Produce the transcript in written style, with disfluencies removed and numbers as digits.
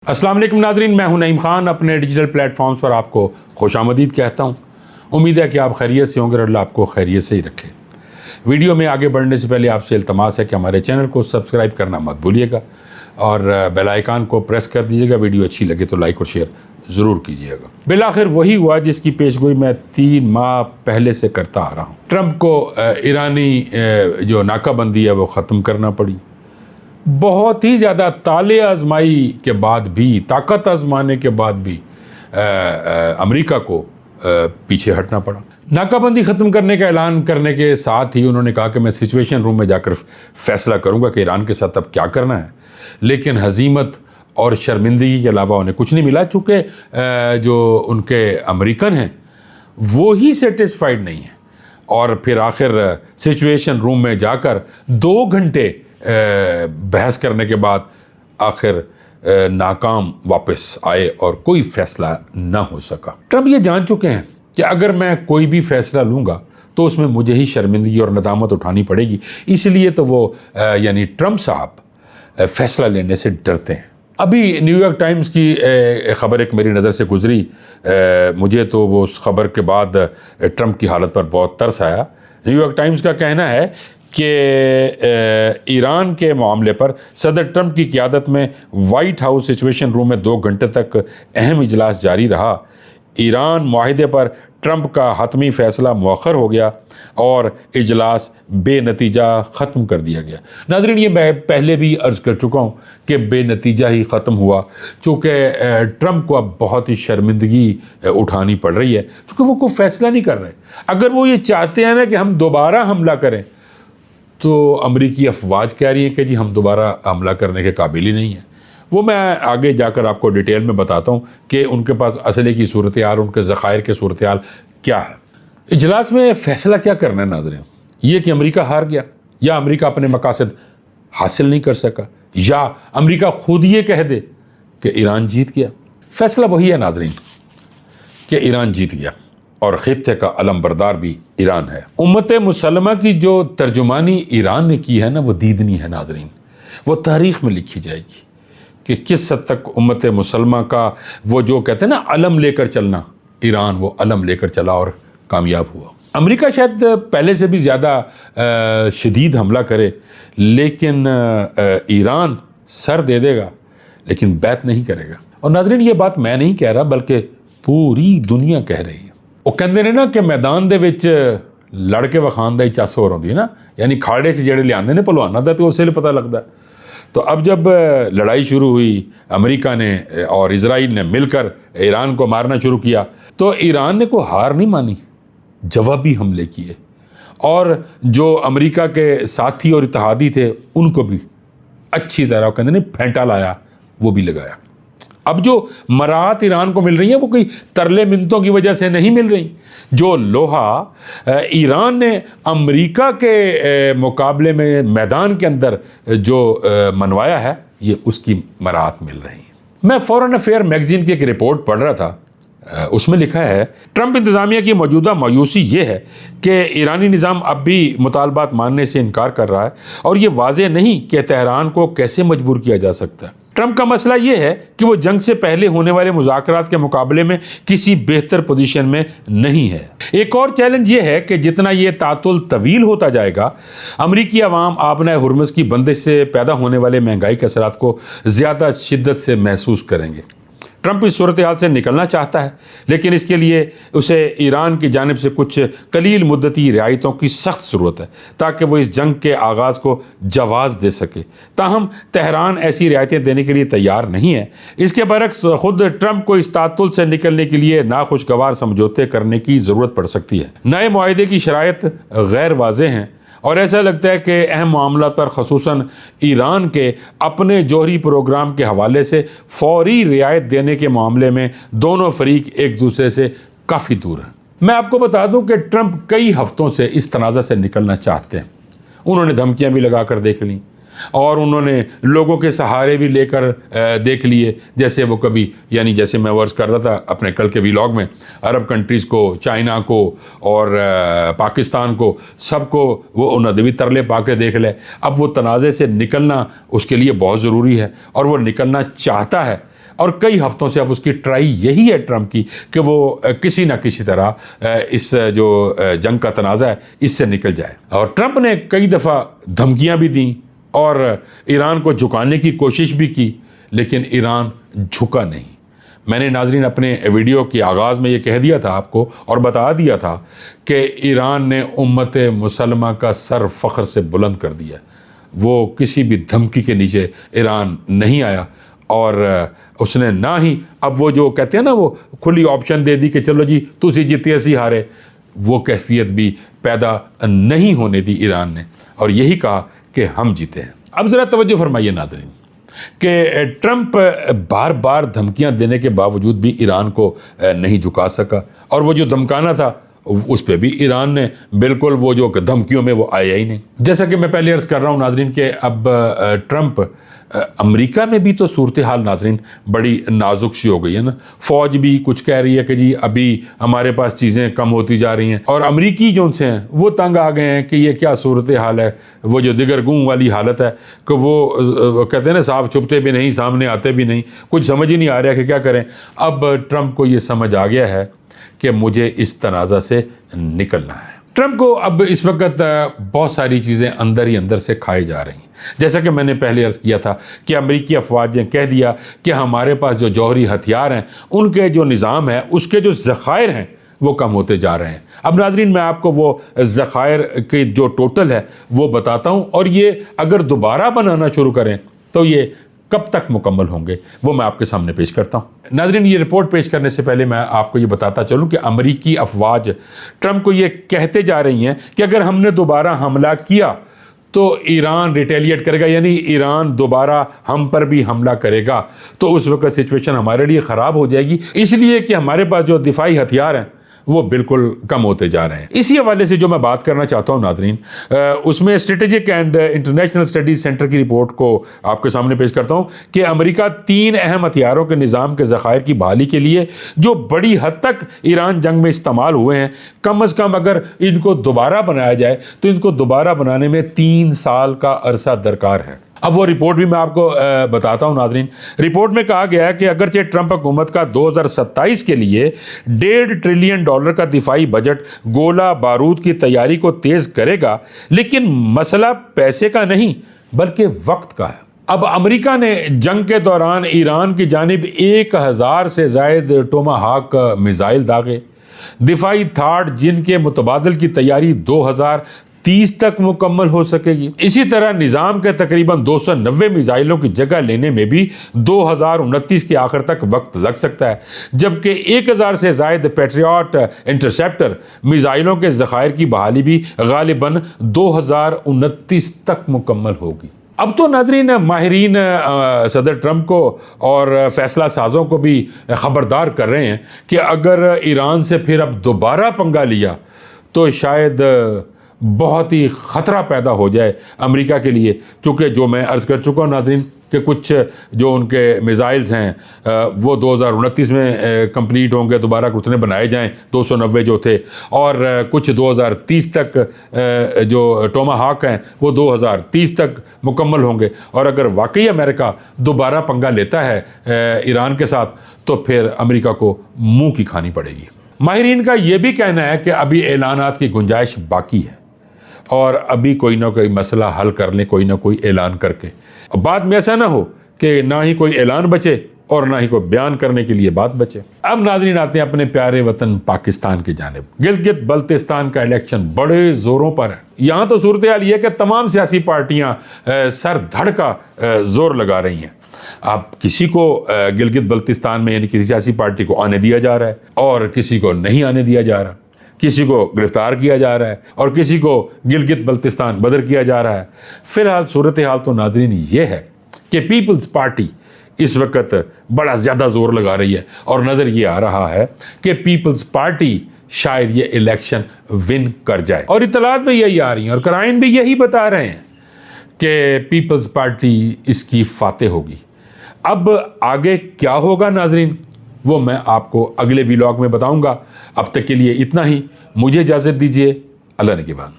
अस्सलाम वालेकुम नाज़रीन, मैं हूं नईम खान। अपने डिजिटल प्लेटफॉर्म्स पर आपको खुशामदीद कहता हूं। उम्मीद है कि आप खैरियत से होंगे और अल्लाह आपको खैरियत से ही रखे। वीडियो में आगे बढ़ने से पहले आपसे इल्तमास है कि हमारे चैनल को सब्सक्राइब करना मत भूलिएगा और बेल आइकन को प्रेस कर दीजिएगा। वीडियो अच्छी लगे तो लाइक और शेयर ज़रूर कीजिएगा। बिलाखिर वही हुआ जिसकी पेशगोई मैं 3 माह पहले से करता आ रहा हूँ। ट्रंप को ईरानी जो नाकाबंदी है वो ख़त्म करना पड़ी। बहुत ही ज़्यादा ताले आजमाई के बाद भी, ताकत आजमाने के बाद भी अमेरिका को पीछे हटना पड़ा। नाकाबंदी ख़त्म करने का ऐलान करने के साथ ही उन्होंने कहा कि मैं सिचुएशन रूम में जाकर फ़ैसला करूंगा कि ईरान के साथ अब क्या करना है। लेकिन हजीमत और शर्मिंदगी के अलावा उन्हें कुछ नहीं मिला, चूँकि जो उनके अमेरिकन हैं वो ही सेटिस्फाइड नहीं हैं। और फिर आखिर सिचुएशन रूम में जाकर 2 घंटे बहस करने के बाद आखिर नाकाम वापस आए और कोई फ़ैसला ना हो सका। ट्रंप ये जान चुके हैं कि अगर मैं कोई भी फ़ैसला लूँगा तो उसमें मुझे ही शर्मिंदगी और नदामत उठानी पड़ेगी। इसलिए तो वो यानी ट्रंप साहब फ़ैसला लेने से डरते हैं। अभी न्यूयॉर्क टाइम्स की ख़बर एक मेरी नज़र से गुज़री। मुझे तो वो उस ख़बर के बाद ट्रंप की हालत पर बहुत तरस आया। न्यूयॉर्क टाइम्स का कहना है कि ईरान के मामले पर सदर ट्रंप की क़यादत में वाइट हाउस सिचुएशन रूम में 2 घंटे तक अहम इजलास जारी रहा। ईरान माहिदे पर ट्रंप का हतमी फ़ैसला मुअख्खर हो गया और इजलास बेनतीजा ख़त्म कर दिया गया। नाज़रीन, ये मैं पहले भी अर्ज़ कर चुका हूँ कि बेनतीजा ही ख़त्म हुआ, चूँकि ट्रंप को अब बहुत ही शर्मिंदगी उठानी पड़ रही है, क्योंकि वो कोई फ़ैसला नहीं कर रहे। अगर वो ये चाहते हैं ना कि हम दोबारा हमला करें, तो अमरीकी अफवाज कह रही है कि जी हम दोबारा हमला करने के काबिल ही नहीं है। वो मैं आगे जाकर आपको डिटेल में बताता हूँ कि उनके पास असले की सूरत हाल, उनके ज़खायर की सूरत हाल क्या है। इजलास में फ़ैसला क्या करना है नाज़रीन? ये कि अमेरिका हार गया, या अमेरिका अपने मकासद हासिल नहीं कर सका, या अमेरिका खुद ये कह दे कि ईरान जीत गया। फ़ैसला वही है नाज़रीन कि ईरान जीत गया और ख़ित्ते का अलम बरदार भी ईरान है। उम्मत मुसलमा की जो तर्जुमानी ईरान ने की है ना, वो दीदनी है नाज़रीन। वो तारीख़ में लिखी जाएगी कि किस हद तक उम्मत मुसलमा का वो जो कहते हैं ना अलम लेकर चलना, ईरान वो अलम लेकर चला और कामयाब हुआ। अमेरिका शायद पहले से भी ज़्यादा शदीद हमला करे, लेकिन ईरान सर दे देगा लेकिन बैत नहीं करेगा। और नाज़रीन, ये बात मैं नहीं कह रहा बल्कि पूरी दुनिया कह रही है। वो कहते ने ना कि मैदान दे विच लड़ के वखान दा ही चस होर होंदी है ना, यानी खाड़े से जेड़े लियाते ने पहलवाना दा, तो उससे पता लगता है। तो अब जब लड़ाई शुरू हुई, अमेरिका ने और इजराइल ने मिलकर ईरान को मारना शुरू किया, तो ईरान ने कोई हार नहीं मानी, जवाबी हमले किए और जो अमेरिका के साथी और इत्तेहादी थे उनको भी अच्छी तरह कहते नहीं फेंटा लाया, वो भी लगाया। अब जो मराहत ईरान को मिल रही है वो कोई तरले मिन्नतों की वजह से नहीं मिल रही। जो लोहा ईरान ने अमेरिका के मुकाबले में मैदान के अंदर जो मनवाया है, ये उसकी मराहत मिल रही है। मैं फॉरेन अफेयर मैगजीन की एक रिपोर्ट पढ़ रहा था, उसमें लिखा है ट्रंप इंतज़ामिया की मौजूदा मायूसी ये है कि ईरानी निज़ाम अब भी मुतालबात मानने से इनकार कर रहा है और ये वाज़ेह नहीं कि तेहरान को कैसे मजबूर किया जा सकता है। ट्रंप का मसला ये है कि वो जंग से पहले होने वाले मुज़ाकरात के मुकाबले में किसी बेहतर पोजीशन में नहीं है। एक और चैलेंज ये है कि जितना ये तातुल तवील होता जाएगा, अमरीकी अवाम आबनाए हुर्मुज़ की बंदिश से पैदा होने वाले महंगाई के असरात को ज़्यादा शिद्दत से महसूस करेंगे। ट्रंप इस सूरत हाल से निकलना चाहता है, लेकिन इसके लिए उसे ईरान की जानिब से कुछ कलील मुद्दती रियायतों की सख्त ज़रूरत है ताकि वो इस जंग के आगाज़ को जवाज़ दे सके। ताहम तेहरान ऐसी रियायतें देने के लिए तैयार नहीं है। इसके बरक्स खुद ट्रंप को इस तातुल से निकलने के लिए नाखुशगवार समझौते करने की ज़रूरत पड़ सकती है। नए मुआहदे की शराइत गैर वाज़ेह हैं और ऐसा लगता है कि अहम मामला पर ख़ुसूसन ईरान के अपने जौहरी प्रोग्राम के हवाले से फौरी रियायत देने के मामले में दोनों फरीक एक दूसरे से काफ़ी दूर हैं। मैं आपको बता दूं कि ट्रंप कई हफ्तों से इस तनाज़ा से निकलना चाहते हैं। उन्होंने धमकियां भी लगा कर देख लीं और उन्होंने लोगों के सहारे भी लेकर देख लिए। जैसे वो कभी, यानी जैसे मैं वर्ष कर रहा था अपने कल के व्लॉग में, अरब कंट्रीज़ को, चाइना को और पाकिस्तान को, सबको वो उन्होंने भी तरले पा के देख ले। अब वो तनाज़े से निकलना उसके लिए बहुत ज़रूरी है और वो निकलना चाहता है اور کئی ہفتوں سے اب اس کی ٹرائی یہی ہے ٹرمپ کی کہ وہ کسی نہ کسی طرح اس جو جنگ کا تنازع ہے اس سے نکل جائے. اور ٹرمپ نے کئی دفعہ دھمکیاں بھی دیں اور ایران کو جھکانے کی کوشش بھی کی، لیکن ایران جھکا نہیں. میں نے ناظرین اپنے ویڈیو کے آغاز میں یہ کہہ دیا تھا آپ کو اور بتا دیا تھا کہ ایران نے امت مسلمہ کا سر فخر سے بلند کر دیا. وہ کسی بھی دھمکی کے نیچے ایران نہیں آیا، اور اس نے نہ ہی اب وہ جو کہتے ہیں نا وہ کھلی آپشن دے دی کہ چلو جی تسی جیتے اسی ہارے، وہ کیفیت بھی پیدا نہیں ہونے دی ایران نے، اور یہی کہا کہ ہم جیتے ہیں. اب ذرا توجہ فرمائیے ناظرین کہ ٹرمپ بار بار دھمکیاں دینے کے باوجود بھی ایران کو نہیں جھکا سکا، اور وہ جو دھمکانا تھا اس پہ بھی ایران نے بالکل وہ جو دھمکیوں میں وہ آیا ہی نہیں. جیسا کہ میں پہلے عرض کر رہا ہوں ناظرین کہ اب ٹرمپ امریکہ میں بھی تو صورتحال ناظرین بڑی نازک سی ہو گئی ہے نا. فوج بھی کچھ کہہ رہی ہے کہ جی ابھی ہمارے پاس چیزیں کم ہوتی جا رہی ہیں، اور امریکی جو ان سے ہیں وہ تنگ آ گئے ہیں کہ یہ کیا صورتحال ہے. وہ جو دیگر گوں والی حالت ہے کہ وہ کہتے ہیں نا صاف چھپتے بھی نہیں، سامنے آتے بھی نہیں، کچھ سمجھ ہی نہیں آ رہا کہ کیا کریں. اب ٹرمپ کو یہ سمجھ آ گیا ہے کہ مجھے اس تنازع سے نکلنا ہے. ٹرمپ کو اب اس وقت بہت ساری چیزیں اندر ہی اندر سے کھائی جا رہی ہیں. جیسا کہ میں نے پہلے عرض کیا تھا کہ امریکی افواج نے کہہ دیا کہ ہمارے پاس جو جوہری ہتھیار ہیں، ان کے جو نظام ہے، اس کے جو ذخائر ہیں وہ کم ہوتے جا رہے ہیں. اب ناظرین میں آپ کو وہ ذخائر کے جو ٹوٹل ہے وہ بتاتا ہوں، اور یہ اگر دوبارہ بنانا شروع کریں تو یہ کب تک مکمل ہوں گے وہ میں آپ کے سامنے پیش کرتا ہوں. ناظرین یہ رپورٹ پیش کرنے سے پہلے میں آپ کو یہ بتاتا چلوں کہ امریکی افواج ٹرمپ کو یہ کہتے جا رہی ہیں کہ اگر ہم نے دوبارہ حملہ کیا تو ایران ریٹیلیٹ کرے گا، یعنی ایران دوبارہ ہم پر بھی حملہ کرے گا، تو اس وقت سچویشن ہمارے لیے خراب ہو جائے گی، اس لیے کہ ہمارے پاس جو دفاعی ہتھیار ہیں وہ بالکل کم ہوتے جا رہے ہیں. اسی حوالے سے جو میں بات کرنا چاہتا ہوں ناظرین، اس میں strategic and international studies centre کی رپورٹ کو آپ کے سامنے پیش کرتا ہوں کہ امریکہ 3 اہم ہتھیاروں کے نظام کے ذخائر کی بحالی کے لیے جو بڑی حد تک ایران جنگ میں استعمال ہوئے ہیں، کم از کم اگر ان کو دوبارہ بنایا جائے تو ان کو دوبارہ بنانے میں 3 سال کا عرصہ درکار ہے. اب وہ رپورٹ بھی میں آپ کو بتاتا ہوں ناظرین. رپورٹ میں کہا گیا ہے کہ اگرچہ ٹرمپ حکومت کا 2027 کے لیے $1.5 ٹریلین کا دفاعی بجٹ گولہ بارود کی تیاری کو تیز کرے گا، لیکن مسئلہ پیسے کا نہیں بلکہ وقت کا ہے. اب امریکہ نے جنگ کے دوران ایران کی جانب 1000 سے زائد ٹوماہاک میزائل داغے، دفاعی تھاڈ جن کے متبادل کی تیاری 2030 تک مکمل ہو سکے گی. اسی طرح نظام کے تقریباً 290 میزائلوں کی جگہ لینے میں بھی 2029 کے آخر تک وقت لگ سکتا ہے، جبکہ 1000 سے زائد پیٹریاٹ انٹرسیپٹر میزائلوں کے ذخائر کی بحالی بھی غالباً 2029 تک مکمل ہوگی. اب تو ناظرین ماہرین صدر ٹرمپ کو اور فیصلہ سازوں کو بھی خبردار کر رہے ہیں کہ اگر ایران سے پھر اب دوبارہ پنگا لیا تو شاید بہت ہی خطرہ پیدا ہو جائے امریکہ کے لیے، چونکہ جو میں عرض کر چکا ہوں ناظرین کہ کچھ جو ان کے میزائلز ہیں وہ 2029 میں کمپلیٹ ہوں گے، دوبارہ اتنے بنائے جائیں 290 جو تھے، اور کچھ 2030 تک جو ٹوماہاک ہیں وہ 2030 تک مکمل ہوں گے. اور اگر واقعی امریکہ دوبارہ پنگا لیتا ہے ایران کے ساتھ تو پھر امریکہ کو منہ کی کھانی پڑے گی. ماہرین کا یہ بھی کہنا ہے کہ ابھی اعلانات کی گنجائش باقی ہے، اور ابھی کوئی نہ کوئی مسئلہ حل کر لیں کوئی نہ کوئی اعلان کر کے. بعد میں ایسا نہ ہو کہ نہ ہی کوئی اعلان بچے اور نہ ہی کوئی بیان کرنے کے لیے بات بچے. اب ناظرین آتے ہیں اپنے پیارے وطن پاکستان کی جانب. گلگت بلتستان کا الیکشن بڑے زوروں پر ہے. یہاں تو صورتحال یہ ہے کہ تمام سیاسی پارٹیاں سر دھڑ کا زور لگا رہی ہیں. اب کسی کو گلگت بلتستان میں یعنی کسی سیاسی پارٹی کو آنے دیا جا رہا ہے اور کسی کو نہیں آنے دیا جا رہا، کسی کو گرفتار کیا جا رہا ہے اور کسی کو گلگت بلتستان بدر کیا جا رہا ہے. فی الحال صورتحال تو ناظرین یہ ہے کہ پیپلز پارٹی اس وقت بڑا زیادہ زور لگا رہی ہے، اور نظر یہ آ رہا ہے کہ پیپلز پارٹی شاید یہ الیکشن ون کر جائے. اور اطلاعات بھی یہی آ رہی ہیں اور قرائن بھی یہی بتا رہے ہیں کہ پیپلز پارٹی اس کی فاتح ہوگی. اب آگے کیا ہوگا ناظرین وہ میں آپ کو اگلے ویلاگ میں بتاؤں گا. اب تک کے لیے اتنا ہی. مجھے اجازت دیجیے. اللہ نگہبان.